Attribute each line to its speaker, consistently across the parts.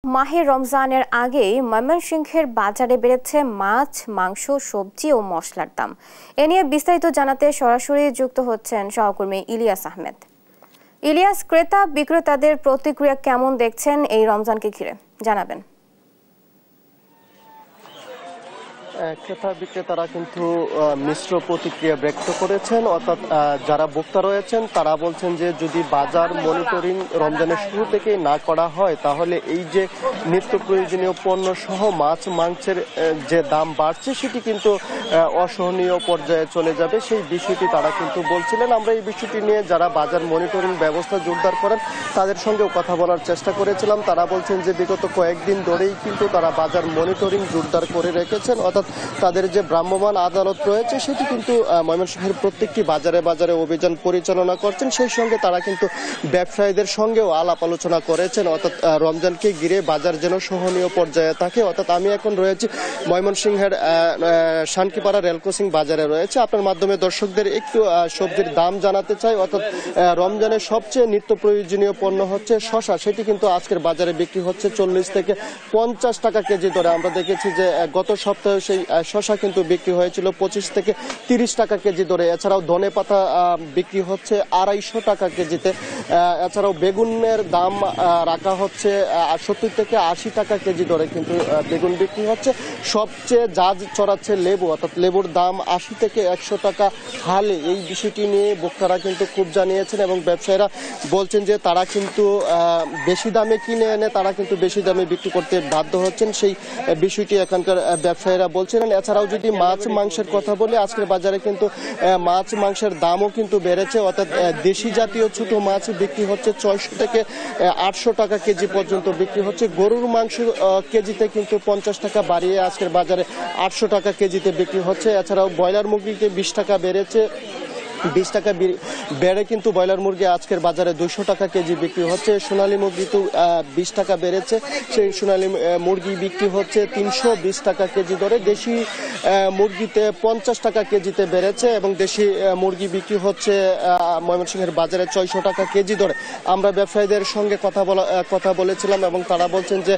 Speaker 1: মাহে রমজানের আগেই ময়মনসিংহের বাজারে বেড়েছে মাছ, মাংস, সবজি ও মশলার দাম। এ নিয়ে বিস্তারিত জানাতে সরাসরি যুক্ত হচ্ছেন সহকর্মী ইলিয়াস আহমেদ। ইলিয়াস, ক্রেতা বিক্রেতাদের প্রতিক্রিয়া কেমন দেখছেন এই রমজানকে ঘিরে জানাবেন।
Speaker 2: ক্রেতা বিক্রেতারা কিন্তু মিশ্র প্রতিক্রিয়া ব্যক্ত করেছেন। অর্থাৎ যারা ভোক্তা রয়েছেন তারা বলছেন যে যদি বাজার মনিটরিং রমজানের শুরু থেকেই না করা হয় তাহলে এই যে নিত্য প্রয়োজনীয় পণ্য সহ মাছ মাংসের যে দাম বাড়ছে সেটি কিন্তু অসহনীয় পর্যায়ে চলে যাবে, সেই বিষয়টি তারা কিন্তু বলছিলেন। আমরা এই বিষয়টি নিয়ে যারা বাজার মনিটরিং ব্যবস্থা জোরদার করেন তাদের সঙ্গেও কথা বলার চেষ্টা করেছিলাম। তারা বলছেন যে বিগত কয়েকদিন ধরেই কিন্তু তারা বাজার মনিটরিং জোরদার করে রেখেছেন। অর্থাৎ তাদের যে ভ্রাম্যমাণ আদালত রয়েছে সেটি কিন্তু ময়মনসিংহের প্রত্যেকটি বাজারে বাজারে অভিযান পরিচালনা করছেন। সেই সঙ্গে তারা কিন্তু ব্যবসায়ীদের সঙ্গেও আলাপ আলোচনা করেছেন। অর্থাৎ রমজানকে ঘিরে বাজার যেন সহনীয় পর্যায়ে থাকে। অর্থাৎ আমি এখন রয়েছি ময়মনসিংহের শানকিপাড়া রেলক্রসিং বাজারে রয়েছে। আপনার মাধ্যমে দর্শকদের একটু সবজির দাম জানাতে চাই। অর্থাৎ রমজানের সবচেয়ে নিত্য প্রয়োজনীয় পণ্য হচ্ছে শসা, সেটি কিন্তু আজকের বাজারে বিক্রি হচ্ছে 40 থেকে 50 টাকা কেজি দরে। আমরা দেখেছি যে গত সপ্তাহে সেই শসা কিন্তু বিক্রি হয়েছিল 25 থেকে 30 টাকা কেজি দরে। এছাড়াও ধনে পাতা বিক্রি হচ্ছে 250 টাকা কেজিতে। এছাড়াও বেগুনের দাম রাখা হচ্ছে 70 থেকে 80 টাকা কেজি দরে কিন্তু বেগুন বিক্রি হচ্ছে। সবচেয়ে জাজ চড়াচ্ছে লেবু, অর্থাৎ লেবুর দাম 80 থেকে 100 টাকা হালে। এই বিষয়টি নিয়ে ভোক্তারা কিন্তু খুব জানিয়েছেন এবং ব্যবসায়ীরা বলছেন যে তারা কিন্তু বেশি দামে কিনে এনে তারা কিন্তু বেশি দামে বিক্রি করতে বাধ্য হচ্ছেন, সেই বিষয়টি এখানকার ব্যবসায়ীরা বলছিলেন। এছাড়াও যদি মাছ মাংসের কথা বলি, আজকের বাজারে কিন্তু মাছ মাংসের দামও কিন্তু বেড়েছে। অর্থাৎ দেশি জাতীয় ছোট মাছ বিক্রি হচ্ছে 600 থেকে 800 টাকা কেজি পর্যন্ত বিক্রি হচ্ছে। গরুর মাংস কেজিতে কিন্তু 50 টাকা বাড়িয়ে আজকের বাজারে 800 টাকা কেজিতে বিক্রি হচ্ছে। এছাড়াও ব্রয়লার মুরগিতে 20 টাকা বেড়েছে। 20 টাকা বেড়ে কিন্তু ব্রয়লার মুরগি আজকের বাজারে 200 টাকা কেজি বিক্রি হচ্ছে। সোনালী মুরগি তো 20 টাকা বেড়েছে, সেই সোনালী মুরগি বিক্রি হচ্ছে 320 টাকা কেজি দরে। দেশি মুরগিতে 50 টাকা কেজিতে বেড়েছে এবং দেশি মুরগি বিক্রি হচ্ছে ময়মনসিংহের বাজারে 600 টাকা কেজি দরে। আমরা ব্যবসায়ীদের সঙ্গে কথা বলেছিলাম এবং তারা বলছেন যে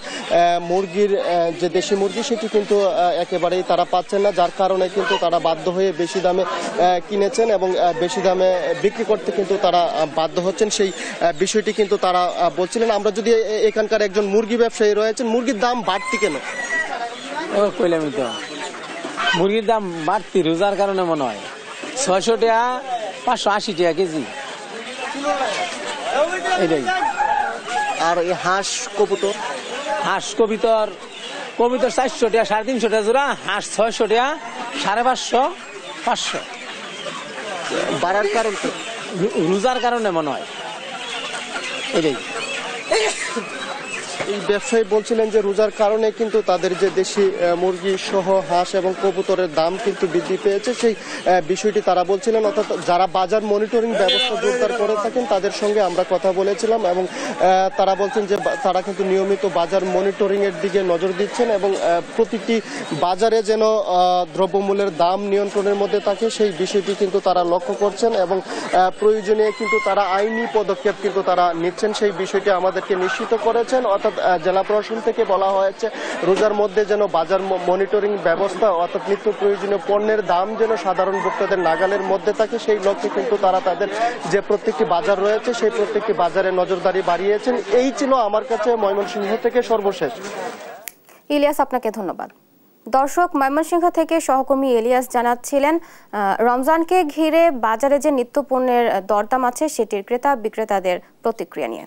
Speaker 2: মুরগির যে দেশি মুরগি সেটি কিন্তু একেবারেই তারা পাচ্ছেন না, যার কারণে কিন্তু তারা বাধ্য হয়ে বেশি দামে কিনেছেন এবং বেশি দামে বিক্রি করতে কিন্তু তারা বাধ্য হচ্ছেন, সেই বিষয়টি কিন্তু তারা বলছিলেন। আমরা যদি এখানকার একজন মুরগি ব্যবসায়ী রয়েছেন, মুরগির দাম বাড়তি কেন?
Speaker 3: কইলামই তো, মুরগির দাম বাড়তি রোজার কারণে মনে হয় 600 টাকা 580 টাকা কেজি এটাই।
Speaker 2: আর এই হাঁস কবুতর
Speaker 3: 400 টাকা 350 টাকা জোড়া, হাঁস 600 টাকা 550 500।
Speaker 2: বাড়ার কারণ
Speaker 3: রোজার কারণে মনে হয় এটাই।
Speaker 2: এই ব্যবসায়ী বলছিলেন যে রোজার কারণে কিন্তু তাদের যে দেশি মুরগি সহ হাঁস এবং কবুতরের দাম কিন্তু বৃদ্ধি পেয়েছে, সেই বিষয়টি তারা বলছিলেন। অর্থাৎ যারা বাজার মনিটরিং ব্যবস্থা জোরদার করে থাকেন তাদের সঙ্গে আমরা কথা বলেছিলাম এবং তারা বলছেন যে তারা কিন্তু নিয়মিত বাজার মনিটরিং এর দিকে নজর দিচ্ছেন এবং প্রতিটি বাজারে যেন দ্রব্যমূল্যের দাম নিয়ন্ত্রণের মধ্যে থাকে সেই বিষয়টি কিন্তু তারা লক্ষ্য করছেন এবং প্রয়োজনে কিন্তু তারা আইনি পদক্ষেপ কিন্তু তারা নিচ্ছেন, সেই বিষয়টি আমাদেরকে নিশ্চিত করেছেন। অর্থাৎ জেলা প্রশাসন থেকে বলা হয়েছে রোজার মধ্যে যেন বাজার মনিটরিং ব্যবস্থা অর্থাৎ নিত্য প্রয়োজনীয় পণ্যের দাম যেন সাধারণ ভোক্তাদের নাগালের মধ্যে থাকে, সেই লক্ষ্যে কিন্তু তারা তাদের যে প্রত্যেকটি বাজার রয়েছে সেই প্রত্যেকটি বাজারে নজরদারি বাড়িয়েছেন। এই ছিল আমার কাছে ময়মনসিংহ থেকে সর্বশেষ।
Speaker 1: ইলিয়াস, আপনাকে ধন্যবাদ। দর্শক, ময়মনসিংহ থেকে সহকর্মী ইলিয়াস জানাচ্ছিলেন রমজানকে ঘিরে বাজারে যে নিত্য পণ্যের দরদাম আছে সেটির ক্রেতা বিক্রেতাদের প্রতিক্রিয়া নিয়ে।